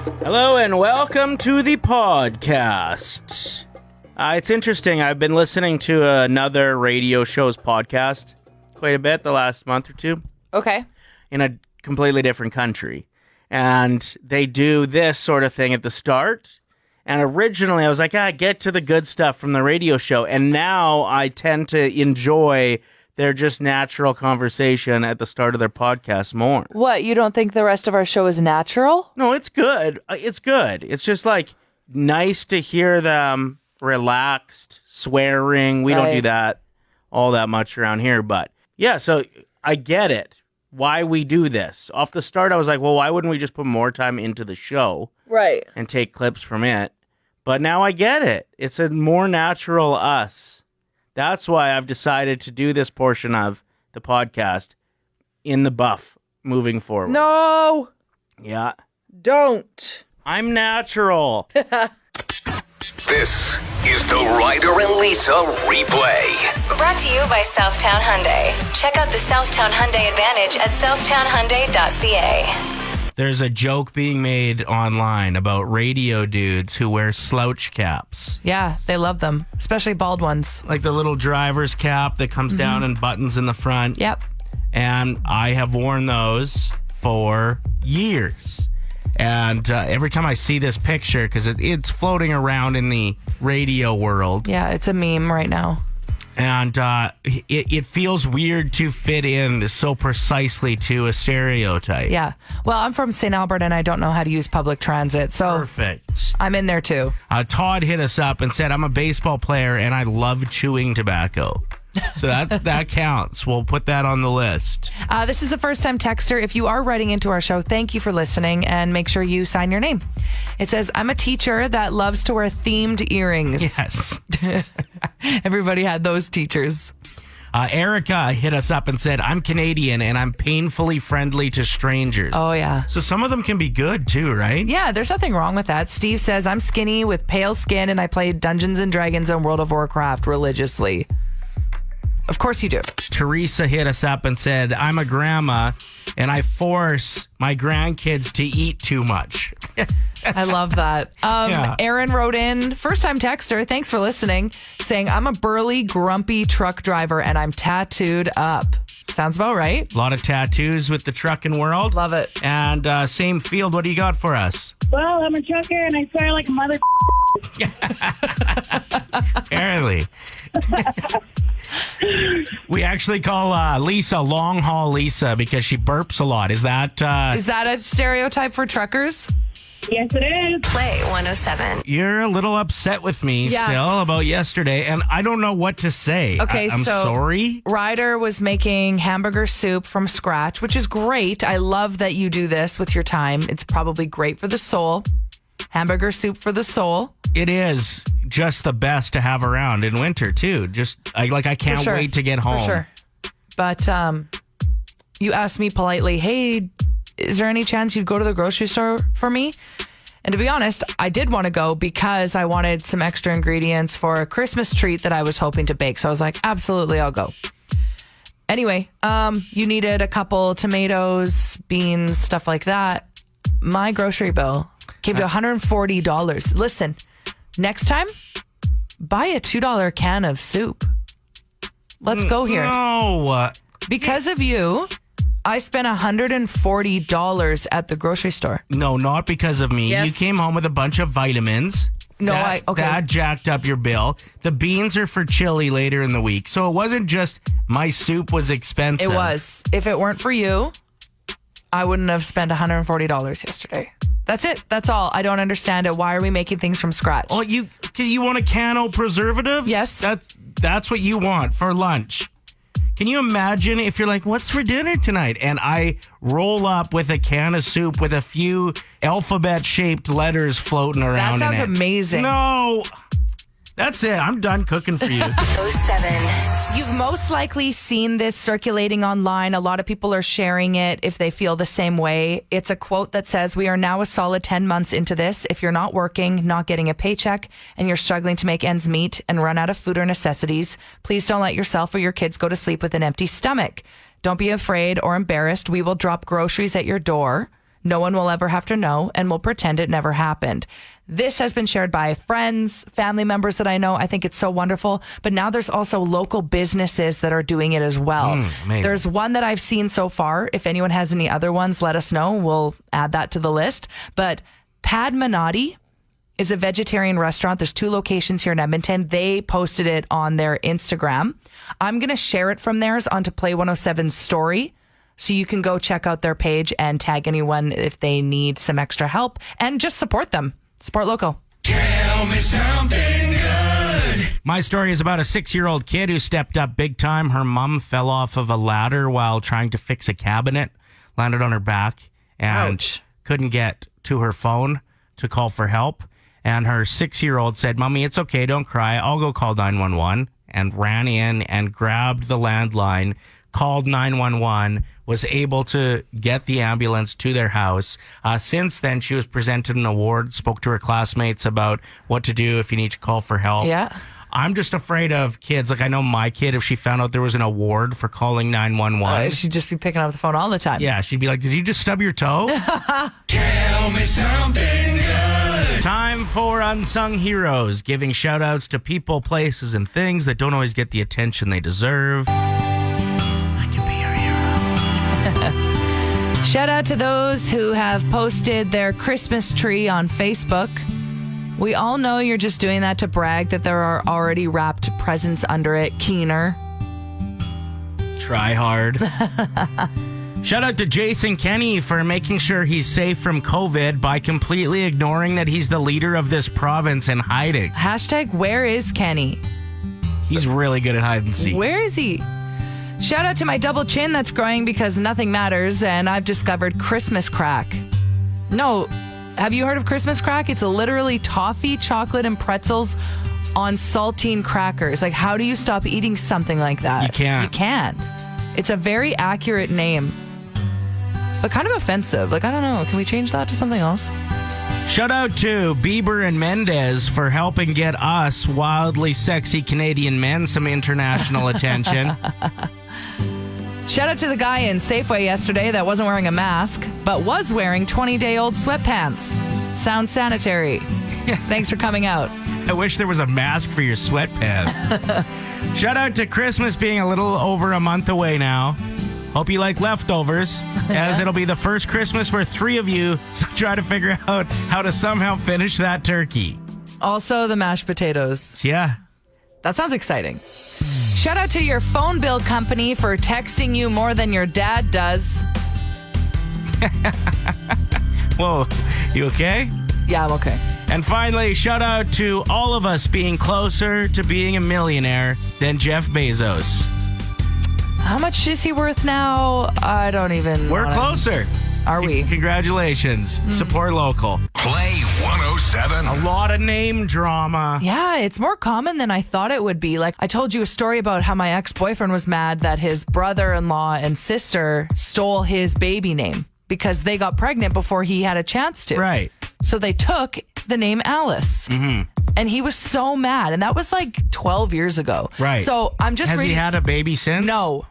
Hello and welcome to the podcast. It's interesting. I've been listening to another radio show's podcast quite a bit the last month or two. Okay. In a completely different country. And they do this sort of thing at the start. And originally I was like, get to the good stuff from the radio show. And now I tend to enjoy their just natural conversation at the start of their podcast more. What, you don't think the rest of our show is natural? No, it's good. It's good. It's just like nice to hear them relaxed, swearing. We don't do that all that much around here. But yeah, so I get it. Why we do this. Off the start, I was like, well, why wouldn't we just put more time into the show? Right. And take clips from it? But now I get it. It's a more natural us. That's why I've decided to do this portion of the podcast in the buff moving forward. No. Yeah. Don't. I'm natural. This is the Ryder and Lisa replay. Brought to you by Southtown Hyundai. Check out the Southtown Hyundai Advantage at southtownhyundai.ca. There's a joke being made online about radio dudes who wear slouch caps. Yeah, they love them, especially bald ones. Like the little driver's cap that comes down and buttons in the front. Yep. And I have worn those for years. And every time I see this picture, because it's floating around in the radio world. Yeah, it's a meme right now. And it feels weird to fit in so precisely to a stereotype. Yeah. Well, I'm from St. Albert and I don't know how to use public transit. So Perfect. I'm in there too. Todd hit us up and said, I'm a baseball player and I love chewing tobacco. So that counts. We'll put that on the list. This is a first-time texter. If you are writing into our show, thank you for listening, and make sure you sign your name. It says, I'm a teacher that loves to wear themed earrings. Yes. Everybody had those teachers. Erica hit us up and said, I'm Canadian and I'm painfully friendly to strangers. Oh, yeah. So some of them can be good too, right? Yeah, there's nothing wrong with that. Steve says, I'm skinny with pale skin and I play Dungeons and Dragons and World of Warcraft religiously. Of course you do. Teresa hit us up and said, I'm a grandma and I force my grandkids to eat too much. I love that. Yeah. Aaron wrote in, first-time texter, thanks for listening, saying, I'm a burly, grumpy truck driver and I'm tattooed up. Sounds about right. A lot of tattoos with the trucking world. Love it. And same field, what do you got for us? Well, I'm a trucker and I swear like a mother. Apparently. We actually call Lisa Long Haul Lisa because she burps a lot. Is that a stereotype for truckers? Yes, it is. Play 107. You're a little upset with me still about yesterday, and I don't know what to say. Okay, I'm so sorry. Ryder was making hamburger soup from scratch, which is great. I love that you do this with your time. It's probably great for the soul. Hamburger soup for the soul. It is just the best to have around in winter too. I can't wait to get home. For sure. But you asked me politely, hey, is there any chance you'd go to the grocery store for me? And to be honest, I did want to go because I wanted some extra ingredients for a Christmas treat that I was hoping to bake. So I was like, absolutely, I'll go. Anyway, you needed a couple tomatoes, beans, stuff like that. My grocery bill came to $140. Listen, next time, buy a $2 can of soup. Let's go here. No. Because of you, I spent $140 at the grocery store. No, not because of me. Yes. You came home with a bunch of vitamins. No, okay. That jacked up your bill. The beans are for chili later in the week. So it wasn't just my soup was expensive. It was. If it weren't for you, I wouldn't have spent $140 yesterday. That's it. That's all. I don't understand it. Why are we making things from scratch? Oh, you want a can of preservatives? Yes. That's what you want for lunch. Can you imagine if you're like, what's for dinner tonight? And I roll up with a can of soup with a few alphabet-shaped letters floating around That sounds in it. amazing. No. That's it. I'm done cooking for you. 07. You've most likely seen this circulating online. A lot of people are sharing it if they feel the same way. It's a quote that says, we are now a solid 10 months into this. If you're not working, not getting a paycheck, and you're struggling to make ends meet and run out of food or necessities, please don't let yourself or your kids go to sleep with an empty stomach. Don't be afraid or embarrassed. We will drop groceries at your door. No one will ever have to know, and we'll pretend it never happened. This has been shared by friends, family members that I know. I think it's so wonderful. But now there's also local businesses that are doing it as well. Amazing. There's one that I've seen so far. If anyone has any other ones, let us know. We'll add that to the list. But Padmanati is a vegetarian restaurant. There's 2 locations here in Edmonton. They posted it on their Instagram. I'm going to share it from theirs onto Play 107's story. So you can go check out their page and tag anyone if they need some extra help and just support them. Support local. Tell me something good. My story is about a 6-year-old kid who stepped up big time. Her mom fell off of a ladder while trying to fix a cabinet, landed on her back, and Ouch. couldn't get to her phone to call for help. And her 6-year-old said, "Mommy, it's okay. Don't cry. I'll go call 911." And ran in and grabbed the landline, called 911, was able to get the ambulance to their house. Since then, she was presented an award, spoke to her classmates about what to do if you need to call for help. Yeah. I'm just afraid of kids. Like, I know my kid, if she found out there was an award for calling 911. She'd just be picking up the phone all the time. Yeah, she'd be like, "Did you just stub your toe?" Tell me something good. Time for Unsung Heroes, giving shout-outs to people, places, and things that don't always get the attention they deserve. I can be your hero. Shout out to those who have posted their Christmas tree on Facebook. We all know you're just doing that to brag that there are already wrapped presents under it. Keener. Try hard. Shout out to Jason Kenney for making sure he's safe from COVID by completely ignoring that he's the leader of this province and hiding. Hashtag where is Kenny? He's really good at hide and seek. Where is he? Shout out to my double chin that's growing because nothing matters, and I've discovered Christmas crack. No, have you heard of Christmas crack? It's literally toffee, chocolate, and pretzels on saltine crackers. Like, how do you stop eating something like that? You can't. You can't. It's a very accurate name, but kind of offensive. Like, I don't know. Can we change that to something else? Shout out to Bieber and Mendez for helping get us wildly sexy Canadian men some international attention. Shout out to the guy in Safeway yesterday that wasn't wearing a mask, but was wearing 20-day-old sweatpants. Sounds sanitary. Thanks for coming out. I wish there was a mask for your sweatpants. Shout out to Christmas being a little over a month away now. Hope you like leftovers, as it'll be the first Christmas where 3 of you try to figure out how to somehow finish that turkey. Also, the mashed potatoes. Yeah. That sounds exciting. Shout out to your phone bill company for texting you more than your dad does. Whoa, you okay? Yeah, I'm okay. And finally, shout out to all of us being closer to being a millionaire than Jeff Bezos. How much is he worth now? I don't even We're wanna- closer. Are we? Congratulations. Support local. Play 107. A lot of name drama. Yeah, it's more common than I thought it would be. Like, I told you a story about how my ex-boyfriend was mad that his brother-in-law and sister stole his baby name because they got pregnant before he had a chance to. Right. So they took the name Alice. Mm-hmm. And he was so mad. And that was like 12 years ago. Right. So I'm just Has reading. he had a baby since? No.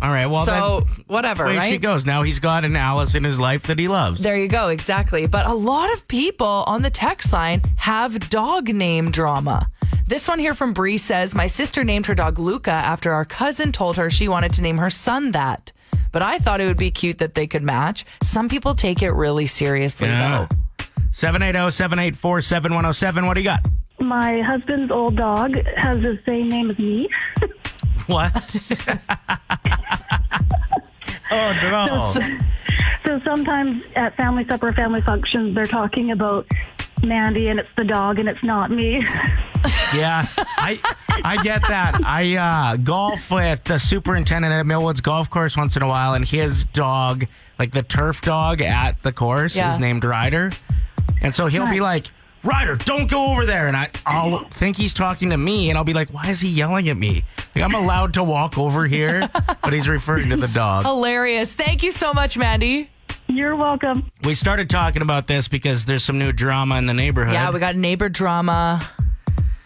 All right, well, So then whatever, away right? she goes. Now he's got an Alice in his life that he loves. There you go, exactly. But a lot of people on the text line have dog name drama. This one here from Bree says, my sister named her dog Luca after our cousin told her she wanted to name her son that. But I thought it would be cute that they could match. Some people take it really seriously, Yeah. though. 780-784-7107. What do you got? My husband's old dog has the same name as me. What? Oh, no. So sometimes at family supper, family functions, they're talking about Mandy and it's the dog and it's not me. Yeah, I get that. I golf with the superintendent at Millwoods Golf Course once in a while, and his dog, like the turf dog at the course, Yeah. is named Ryder. And so he'll be like, Ryder, don't go over there. And I'll think he's talking to me, and I'll be like, why is he yelling at me? Like, I'm allowed to walk over here, but he's referring to the dog. Hilarious. Thank you so much, Mandy. You're welcome. We started talking about this because there's some new drama in the neighborhood. Yeah, we got neighbor drama.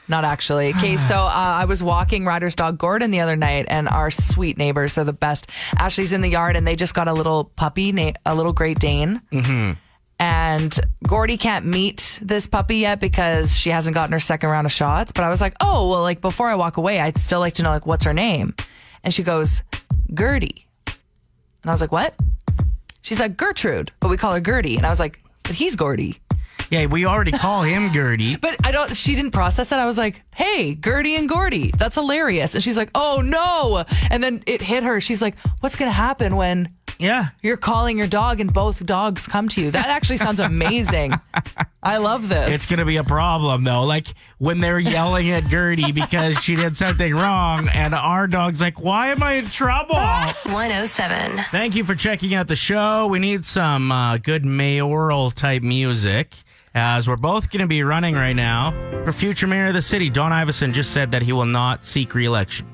Not actually. Okay, so I was walking Ryder's dog Gordon the other night, and our sweet neighbors, they're the best. Ashley's in the yard, and they just got a little puppy, a little Great Dane. Mm-hmm. And Gordy can't meet this puppy yet because she hasn't gotten her second round of shots. But I was like, oh, well, like before I walk away, I'd still like to know, like, what's her name? And she goes, Gertie. And I was like, what? She's like, Gertrude, but we call her Gertie. And I was like, but he's Gordy. Yeah, we already call him Gertie. But she didn't process that. I was like, hey, Gertie and Gordy, that's hilarious. And she's like, oh no. And then it hit her. She's like, what's going to happen when you're calling your dog and both dogs come to you? That actually sounds amazing. I love this. It's going to be a problem though. Like when they're yelling at Gertie because she did something wrong and our dog's like, why am I in trouble? 107. Thank you for checking out the show. We need some good mayoral type music, as we're both going to be running right now for future mayor of the city. Don Iveson just said that he will not seek re-election.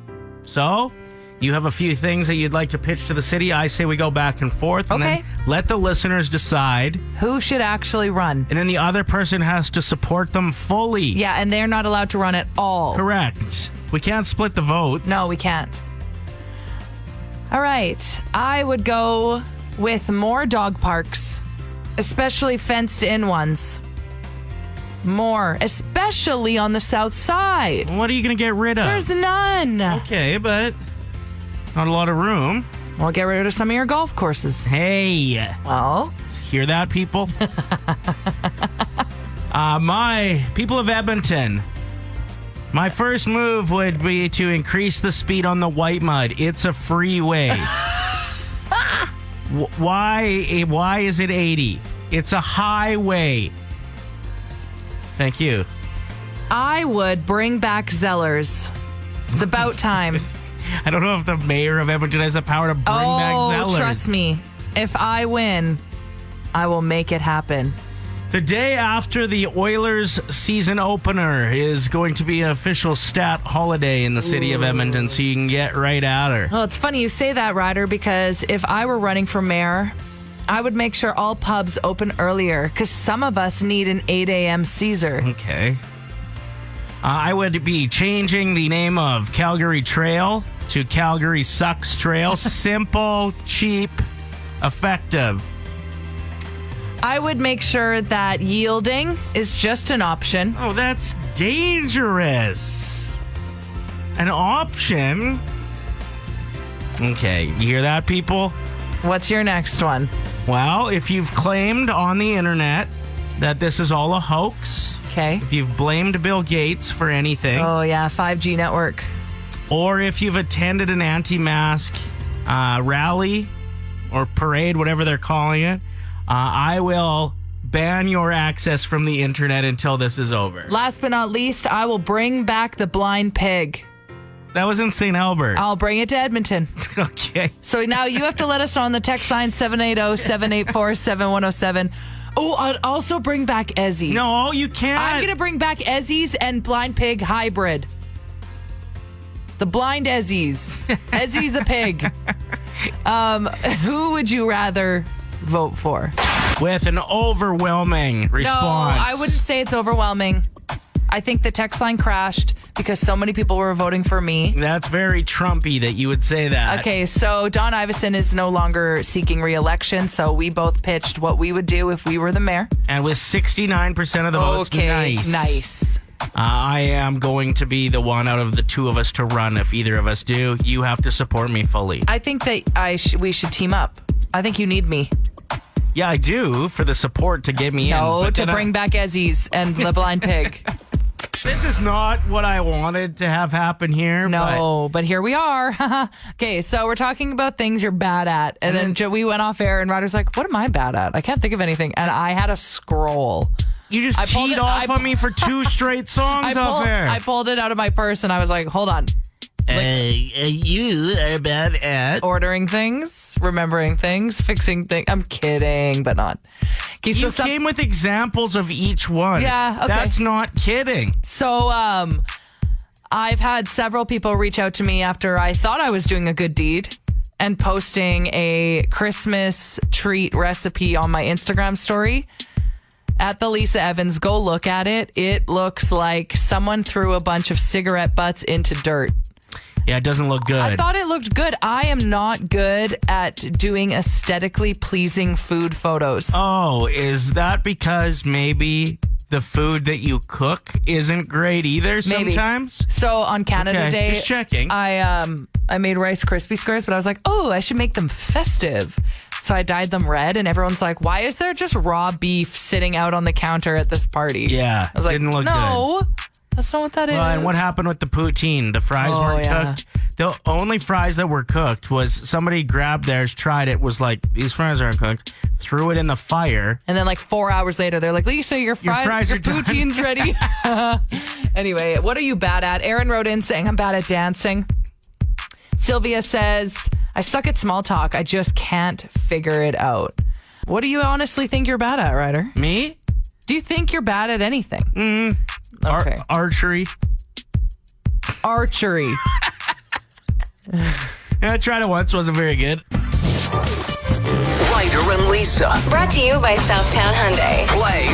So, you have a few things that you'd like to pitch to the city. I say we go back and forth and then let the listeners decide who should actually run. And then the other person has to support them fully. Yeah, and they're not allowed to run at all. Correct. We can't split the votes. No, we can't. All right. I would go with more dog parks, especially fenced-in ones. More, especially on the south side. What are you going to get rid of? There's none. Okay, but not a lot of room. Well, get rid of some of your golf courses. Hey. Well. Hear that, people? My people of Edmonton, my first move would be to increase the speed on the white mud. It's a freeway. Why is it 80? It's a highway. Thank you. I would bring back Zellers. It's about time. I don't know if the mayor of Edmonton has the power to bring back Zellers. Oh, trust me. If I win, I will make it happen. The day after the Oilers season opener is going to be an official stat holiday in the city of Edmonton, so you can get right at her. Well, it's funny you say that, Ryder, because if I were running for mayor, I would make sure all pubs open earlier because some of us need an 8 a.m. Caesar. Okay. I would be changing the name of Calgary Trail to Calgary Sucks Trail. Simple, cheap, effective. I would make sure that yielding is just an option. Oh, that's dangerous. An option? Okay, you hear that, people? What's your next one? Well, if you've claimed on the internet that this is all a hoax, okay. If you've blamed Bill Gates for anything. Oh, yeah, 5G network. Or if you've attended an anti-mask rally or parade, whatever they're calling it, I will ban your access from the internet until this is over. Last but not least, I will bring back the blind pig. That was in St. Albert. I'll bring it to Edmonton. Okay. So now you have to let us know on the text line 780-784-7107. Oh, I'll also bring back Ezzy's. No, you can't. I'm going to bring back Ezzy's and blind pig hybrid. The blind Ezzy's. Ezzy's the pig. Who would you rather vote for? With an overwhelming response. No, I wouldn't say it's overwhelming. I think the text line crashed because so many people were voting for me. That's very Trumpy that you would say that. Okay, so Don Iveson is no longer seeking re-election, so we both pitched what we would do if we were the mayor. And with 69% of the votes, nice. I am going to be the one out of the two of us to run. If either of us do, you have to support me fully. I think that we should team up. I think you need me. Yeah, I do, for the support to get me in. No, to bring back Ezzy's and the blind pig. This is not what I wanted to have happen here. No, but here we are. Okay, so we're talking about things you're bad at. And then we went off air and Ryder's like, what am I bad at? I can't think of anything. And I had a scroll. You just teed off on me for 2 straight songs off air. I pulled it out of my purse and I was like, hold on. You are bad at ordering things, remembering things, fixing things. I'm kidding, but not. Okay, you came with examples of each one. Yeah, okay. That's not kidding. So, I've had several people reach out to me after I thought I was doing a good deed and posting a Christmas treat recipe on my Instagram story. At the Lisa Evans, go look at it. It looks like someone threw a bunch of cigarette butts into dirt. Yeah, it doesn't look good. I thought it looked good. I am not good at doing aesthetically pleasing food photos. Oh, is that because maybe the food that you cook isn't great either sometimes? So on Canada Day, just checking. I made Rice Krispie squares, but I was like, oh, I should make them festive. So I dyed them red, and everyone's like, why is there just raw beef sitting out on the counter at this party? Yeah, I was like, didn't look no, that's not what that is. Well, and what happened with the poutine? The fries weren't cooked. The only fries that were cooked was somebody grabbed theirs, tried it, was like, these fries aren't cooked, threw it in the fire. And then like 4 hours later, they're like, Lisa, your poutine's ready. Anyway, what are you bad at? Aaron wrote in saying, I'm bad at dancing. Sylvia says, I suck at small talk. I just can't figure it out. What do you honestly think you're bad at, Ryder? Me? Do you think you're bad at anything? Okay. Archery. Archery. I tried it once. Wasn't very good. Ryder and Lisa. Brought to you by Southtown Hyundai. Play